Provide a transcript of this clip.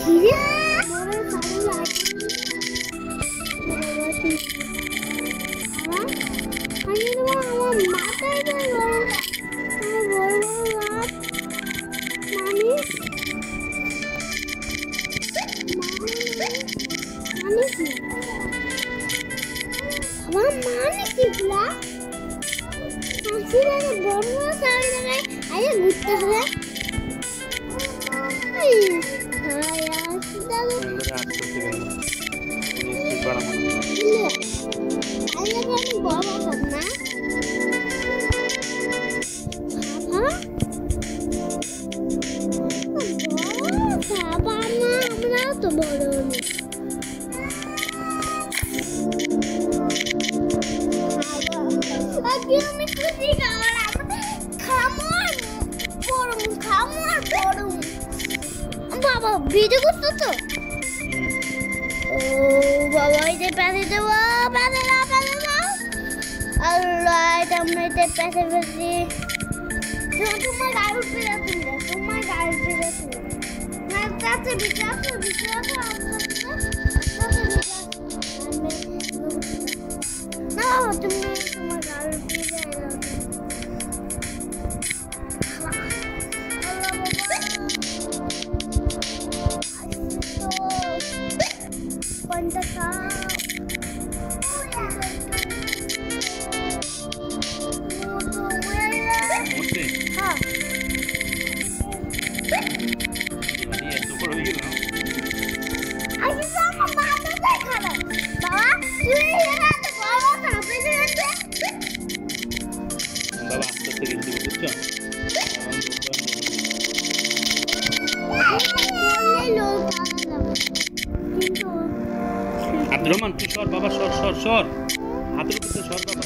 ধীরে আমার মাথায় আমার মানে কি বলা আসি না বড় সারি লাগাই আরে ঘুরতে হবে এই হাই আসি দাও আরে আমি বড় হব না বাবা মা আমরা তো বড় হই আগে আমি খুশি খামর বড় বাবা ভিডিও করতে তো ও বাবা এটা পেতে দেব পেতে না আল্লাহ এটা আমরা এটা পেতে ফেলছি তোমার গাড়ি উঠে যাচ্ছে তোমার গাড়ি উঠে যাচ্ছে না তাতে বিচার না তুমি তোমার গাড়ি উঠে যাও আব্দুর রহমান তুই সর বাবা সর হাতের উপরে সর বাবা